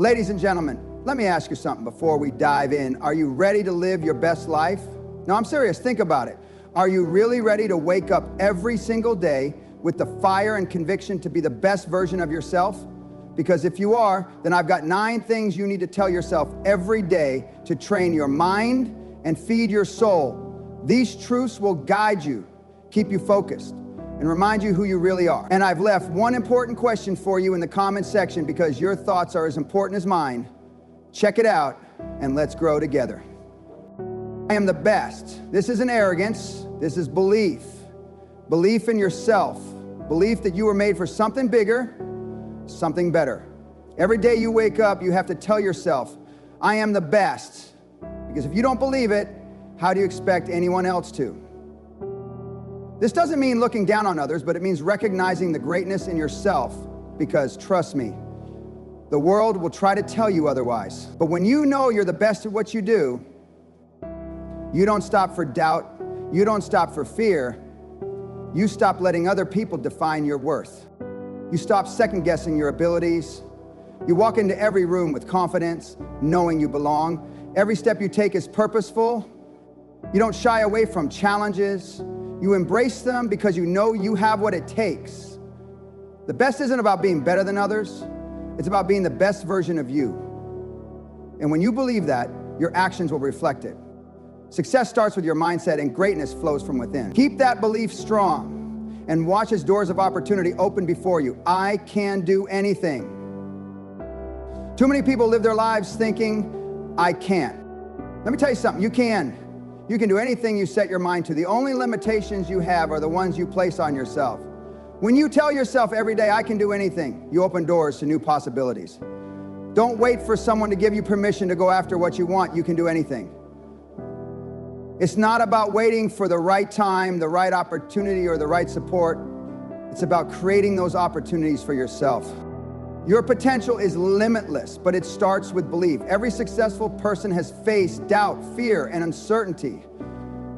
Ladies and gentlemen, let me ask you something before we dive in. Are you ready to live your best life? No, I'm serious. Think about it. Are you really ready to wake up every single day with the fire and conviction to be the best version of yourself? Because if you are, then I've got 9 things you need to tell yourself every day to train your mind and feed your soul. These truths will guide you, keep you focused, and remind you who you really are. And I've left one important question for you in the comment section because your thoughts are as important as mine. Check it out, and let's grow together. I am the best. This isn't arrogance. This is belief. Belief in yourself. Belief that you were made for something bigger, something better. Every day you wake up, you have to tell yourself, I am the best. Because if you don't believe it, how do you expect anyone else to? This doesn't mean looking down on others, but it means recognizing the greatness in yourself. Because trust me, the world will try to tell you otherwise. But when you know you're the best at what you do, you don't stop for doubt, you don't stop for fear, you stop letting other people define your worth. You stop second-guessing your abilities. You walk into every room with confidence, knowing you belong. Every step you take is purposeful. You don't shy away from challenges. You embrace them because you know you have what it takes. The best isn't about being better than others. It's about being the best version of you. And when you believe that, your actions will reflect it. Success starts with your mindset, and greatness flows from within. Keep that belief strong and watch as doors of opportunity open before you. I can do anything. Too many people live their lives thinking, I can't. Let me tell you something, you can. You can do anything you set your mind to. The only limitations you have are the ones you place on yourself. When you tell yourself every day, I can do anything, you open doors to new possibilities. Don't wait for someone to give you permission to go after what you want. You can do anything. It's not about waiting for the right time, the right opportunity, or the right support. It's about creating those opportunities for yourself. Your potential is limitless, but it starts with belief. Every successful person has faced doubt, fear, and uncertainty,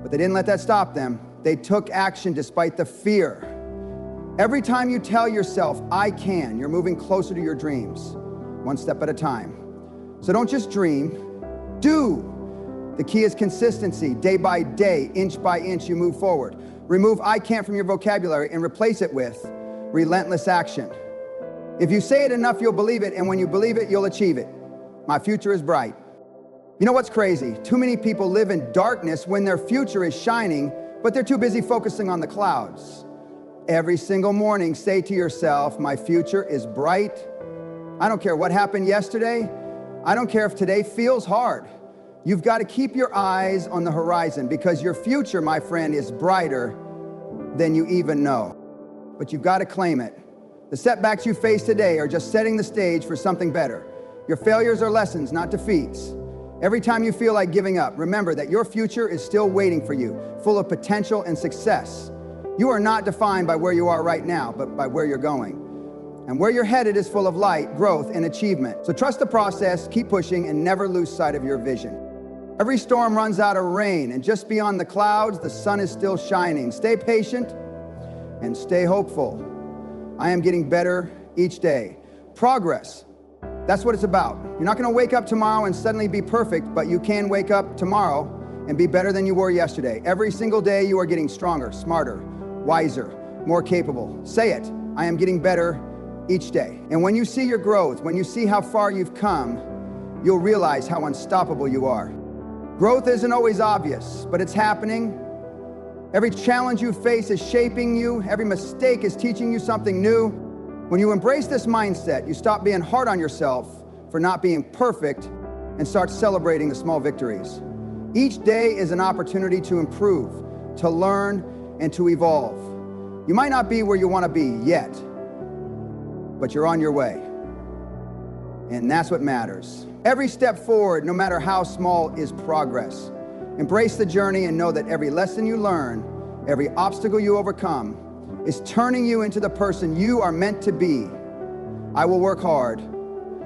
but they didn't let that stop them. They took action despite the fear. Every time you tell yourself, I can, you're moving closer to your dreams, one step at a time. So don't just dream, do. The key is consistency. Day by day, inch by inch, you move forward. Remove I can't from your vocabulary and replace it with relentless action. If you say it enough, you'll believe it, and when you believe it, you'll achieve it. My future is bright. You know what's crazy? Too many people live in darkness when their future is shining, but they're too busy focusing on the clouds. Every single morning, say to yourself, my future is bright. I don't care what happened yesterday. I don't care if today feels hard. You've got to keep your eyes on the horizon because your future, my friend, is brighter than you even know. But you've got to claim it. The setbacks you face today are just setting the stage for something better. Your failures are lessons, not defeats. Every time you feel like giving up, remember that your future is still waiting for you, full of potential and success. You are not defined by where you are right now, but by where you're going. And where you're headed is full of light, growth, and achievement. So trust the process, keep pushing, and never lose sight of your vision. Every storm runs out of rain, and just beyond the clouds, the sun is still shining. Stay patient and stay hopeful. I am getting better each day. Progress, that's what it's about. You're not gonna wake up tomorrow and suddenly be perfect, but you can wake up tomorrow and be better than you were yesterday. Every single day you are getting stronger, smarter, wiser, more capable. Say it, I am getting better each day. And when you see your growth, when you see how far you've come, you'll realize how unstoppable you are. Growth isn't always obvious, but it's happening. Every challenge you face is shaping you. Every mistake is teaching you something new. When you embrace this mindset, you stop being hard on yourself for not being perfect and start celebrating the small victories. Each day is an opportunity to improve, to learn, and to evolve. You might not be where you want to be yet, but you're on your way. And that's what matters. Every step forward, no matter how small, is progress. Embrace the journey and know that every lesson you learn, every obstacle you overcome, is turning you into the person you are meant to be. I will work hard.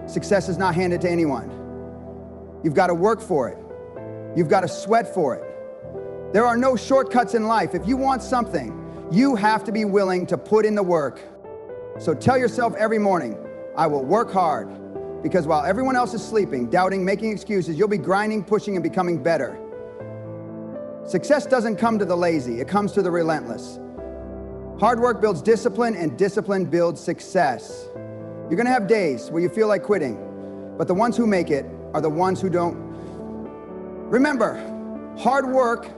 Success is not handed to anyone. You've got to work for it. You've got to sweat for it. There are no shortcuts in life. If you want something, you have to be willing to put in the work. So tell yourself every morning, I will work hard. Because while everyone else is sleeping, doubting, making excuses, you'll be grinding, pushing, and becoming better. Success doesn't come to the lazy, it comes to the relentless. Hard work builds discipline, and discipline builds success. You're gonna have days where you feel like quitting, but the ones who make it are the ones who don't. Remember, hard work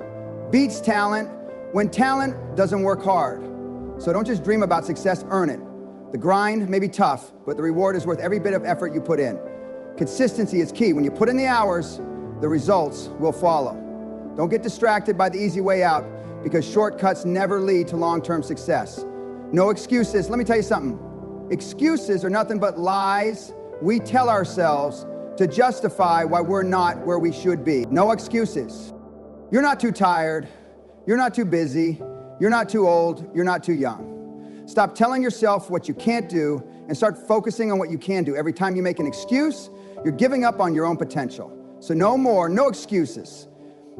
beats talent when talent doesn't work hard. So don't just dream about success, earn it. The grind may be tough, but the reward is worth every bit of effort you put in. Consistency is key. When you put in the hours, the results will follow. Don't get distracted by the easy way out, because shortcuts never lead to long-term success. No excuses. Let me tell you something. Excuses are nothing but lies we tell ourselves to justify why we're not where we should be. No excuses. You're not too tired. You're not too busy. You're not too old. You're not too young. Stop telling yourself what you can't do and start focusing on what you can do. Every time you make an excuse, you're giving up on your own potential. So no more, no excuses.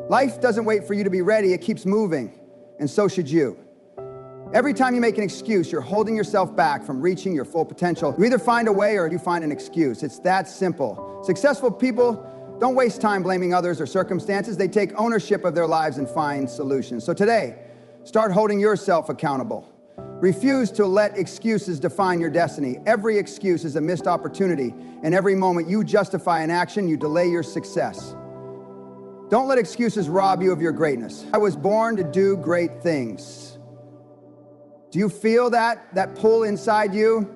Life doesn't wait for you to be ready, it keeps moving, and so should you. Every time you make an excuse, you're holding yourself back from reaching your full potential. You either find a way or you find an excuse. It's that simple. Successful people don't waste time blaming others or circumstances. They take ownership of their lives and find solutions. So today, start holding yourself accountable. Refuse to let excuses define your destiny. Every excuse is a missed opportunity, and every moment you justify an action, you delay your success. Don't let excuses rob you of your greatness. I was born to do great things. Do you feel that pull inside you?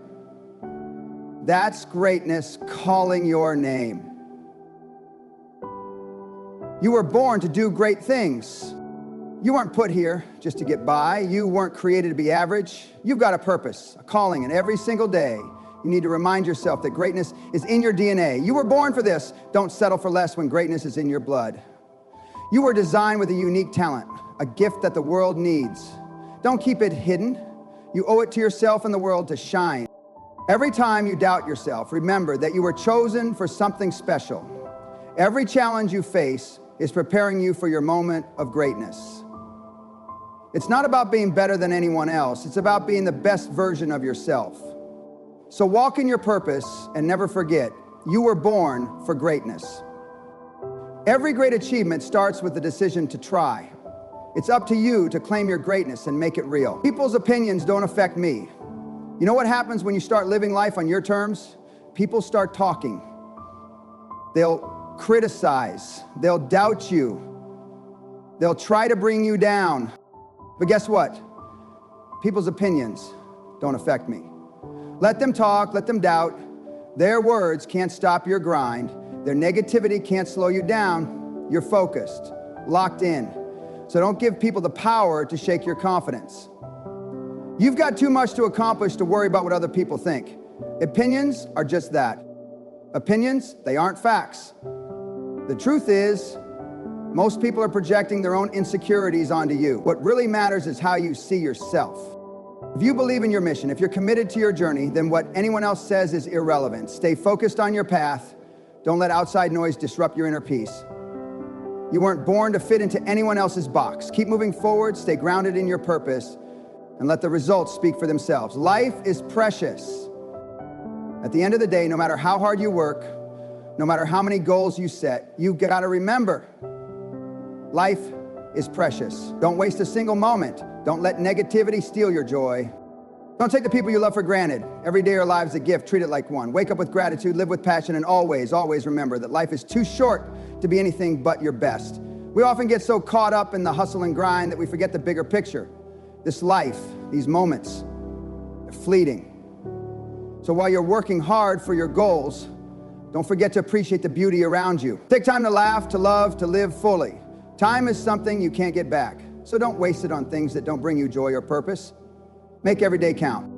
That's greatness calling your name. You were born to do great things. You weren't put here just to get by. You weren't created to be average. You've got a purpose, a calling, and every single day, you need to remind yourself that greatness is in your DNA. You were born for this. Don't settle for less when greatness is in your blood. You were designed with a unique talent, a gift that the world needs. Don't keep it hidden. You owe it to yourself and the world to shine. Every time you doubt yourself, remember that you were chosen for something special. Every challenge you face is preparing you for your moment of greatness. It's not about being better than anyone else. It's about being the best version of yourself. So walk in your purpose and never forget, you were born for greatness. Every great achievement starts with the decision to try. It's up to you to claim your greatness and make it real. People's opinions don't affect me. You know what happens when you start living life on your terms? People start talking. They'll criticize. They'll doubt you. They'll try to bring you down. But guess what? People's opinions don't affect me. Let them talk, let them doubt. Their words can't stop your grind. Their negativity can't slow you down. You're focused, locked in. So don't give people the power to shake your confidence. You've got too much to accomplish to worry about what other people think. Opinions are just that. Opinions, they aren't facts. The truth is, most people are projecting their own insecurities onto you. What really matters is how you see yourself. If you believe in your mission, if you're committed to your journey, then what anyone else says is irrelevant. Stay focused on your path. Don't let outside noise disrupt your inner peace. You weren't born to fit into anyone else's box. Keep moving forward, stay grounded in your purpose, and let the results speak for themselves. Life is precious. At the end of the day, no matter how hard you work, no matter how many goals you set, you've got to remember, life is precious. Don't waste a single moment. Don't let negativity steal your joy. Don't take the people you love for granted. Every day of your life is a gift. Treat it like one. Wake up with gratitude, live with passion, and always, always remember that life is too short to be anything but your best. We often get so caught up in the hustle and grind that we forget the bigger picture. This life, these moments, they're fleeting. So while you're working hard for your goals, don't forget to appreciate the beauty around you. Take time to laugh, to love, to live fully. Time is something you can't get back. So don't waste it on things that don't bring you joy or purpose. Make every day count.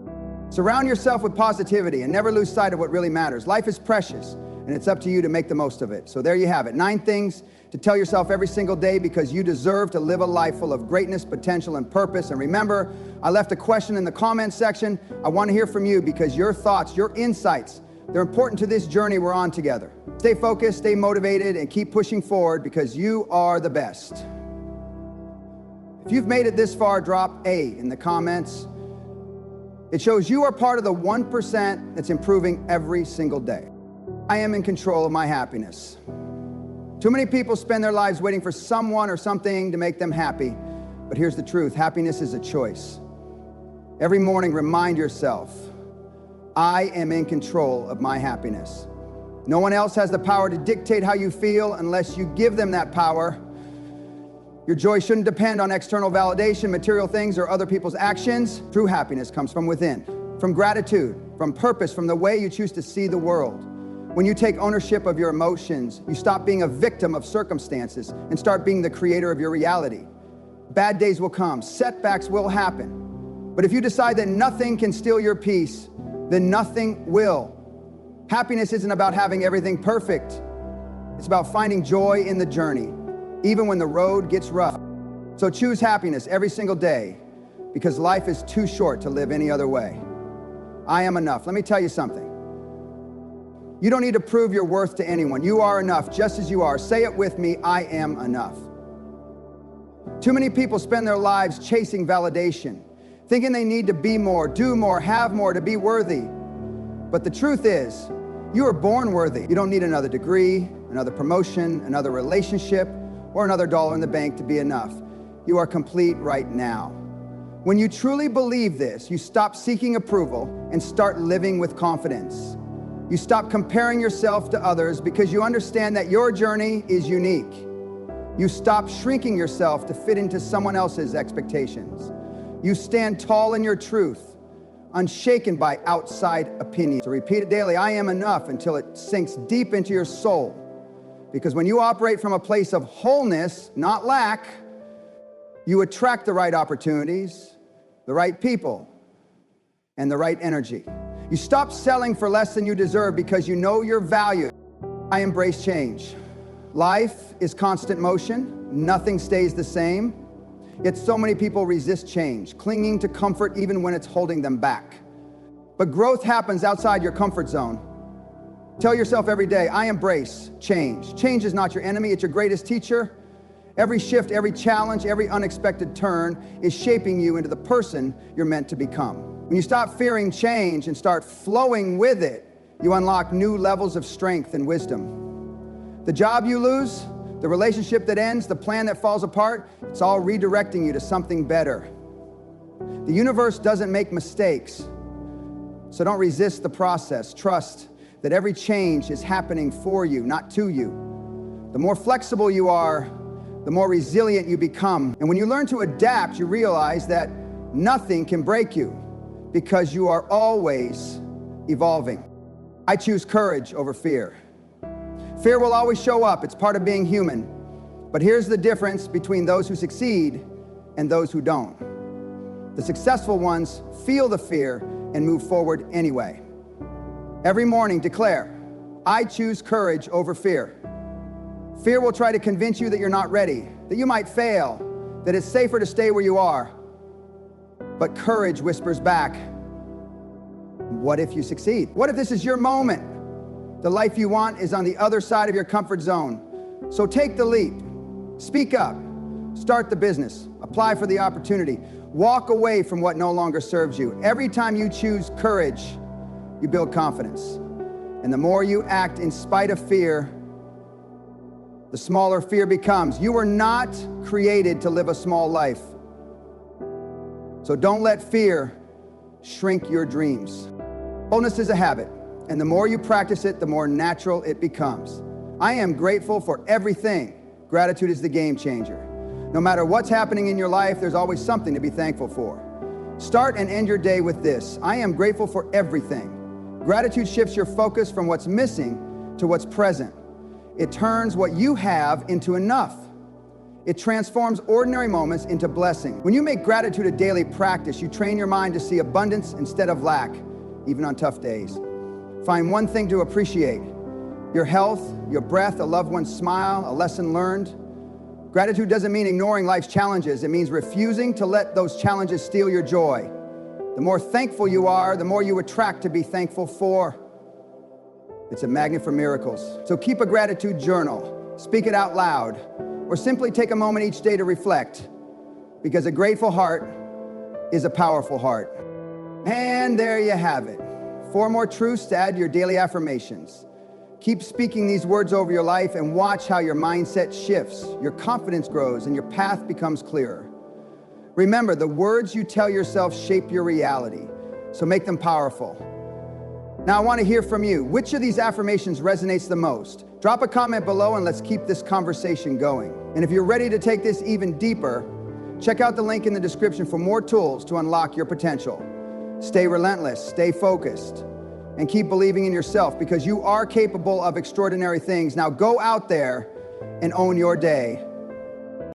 Surround yourself with positivity and never lose sight of what really matters. Life is precious, and it's up to you to make the most of it. So there you have it. 9 things to tell yourself every single day because you deserve to live a life full of greatness, potential, and purpose. And remember, I left a question in the comments section. I want to hear from you because your thoughts, your insights, they're important to this journey we're on together. Stay focused, stay motivated, and keep pushing forward because you are the best. If you've made it this far, drop A in the comments. It shows you are part of the 1% that's improving every single day. I am in control of my happiness. Too many people spend their lives waiting for someone or something to make them happy. But here's the truth, happiness is a choice. Every morning, remind yourself, I am in control of my happiness. No one else has the power to dictate how you feel unless you give them that power. Your joy shouldn't depend on external validation, material things, or other people's actions. True happiness comes from within, from gratitude, from purpose, from the way you choose to see the world. When you take ownership of your emotions, you stop being a victim of circumstances and start being the creator of your reality. Bad days will come, setbacks will happen. But if you decide that nothing can steal your peace, then nothing will. Happiness isn't about having everything perfect. It's about finding joy in the journey, even when the road gets rough. So choose happiness every single day, because life is too short to live any other way. I am enough. Let me tell you something. You don't need to prove your worth to anyone. You are enough just as you are. Say it with me, I am enough. Too many people spend their lives chasing validation, thinking they need to be more, do more, have more to be worthy. But the truth is, you are born worthy. You don't need another degree, another promotion, another relationship, or another dollar in the bank to be enough. You are complete right now. When you truly believe this, you stop seeking approval and start living with confidence. You stop comparing yourself to others because you understand that your journey is unique. You stop shrinking yourself to fit into someone else's expectations. You stand tall in your truth, unshaken by outside opinions. So repeat it daily, I am enough, until it sinks deep into your soul. Because when you operate from a place of wholeness, not lack, you attract the right opportunities, the right people, and the right energy. You stop settling for less than you deserve because you know your value. I embrace change. Life is constant motion. Nothing stays the same. Yet so many people resist change, clinging to comfort even when it's holding them back. But growth happens outside your comfort zone. Tell yourself every day, I embrace change. Change is not your enemy, it's your greatest teacher. Every shift, every challenge, every unexpected turn is shaping you into the person you're meant to become. When you stop fearing change and start flowing with it, you unlock new levels of strength and wisdom. The job you lose, the relationship that ends, the plan that falls apart, it's all redirecting you to something better. The universe doesn't make mistakes, so don't resist the process. Trust that every change is happening for you, not to you. The more flexible you are, the more resilient you become. And when you learn to adapt, you realize that nothing can break you because you are always evolving. I choose courage over fear. Fear will always show up. It's part of being human. But here's the difference between those who succeed and those who don't. The successful ones feel the fear and move forward anyway. Every morning, declare, I choose courage over fear. Fear will try to convince you that you're not ready, that you might fail, that it's safer to stay where you are. But courage whispers back, what if you succeed? What if this is your moment? The life you want is on the other side of your comfort zone. So take the leap, speak up, start the business, apply for the opportunity, walk away from what no longer serves you. Every time you choose courage, you build confidence. And the more you act in spite of fear, the smaller fear becomes. You were not created to live a small life. So don't let fear shrink your dreams. Boldness is a habit, and the more you practice it, the more natural it becomes. I am grateful for everything. Gratitude is the game changer. No matter what's happening in your life, there's always something to be thankful for. Start and end your day with this. I am grateful for everything. Gratitude shifts your focus from what's missing to what's present. It turns what you have into enough. It transforms ordinary moments into blessing. When you make gratitude a daily practice, you train your mind to see abundance instead of lack, even on tough days. Find one thing to appreciate: your health, your breath, a loved one's smile, a lesson learned. Gratitude doesn't mean ignoring life's challenges. It means refusing to let those challenges steal your joy. The more thankful you are, the more you attract to be thankful for. It's a magnet for miracles. So keep a gratitude journal, speak it out loud, or simply take a moment each day to reflect, because a grateful heart is a powerful heart. And there you have it. 4 more truths to add to your daily affirmations. Keep speaking these words over your life and watch how your mindset shifts, your confidence grows, and your path becomes clearer. Remember, the words you tell yourself shape your reality, so make them powerful. Now I want to hear from you. Which of these affirmations resonates the most? Drop a comment below and let's keep this conversation going. And if you're ready to take this even deeper, check out the link in the description for more tools to unlock your potential. Stay relentless, stay focused, and keep believing in yourself because you are capable of extraordinary things. Now go out there and own your day.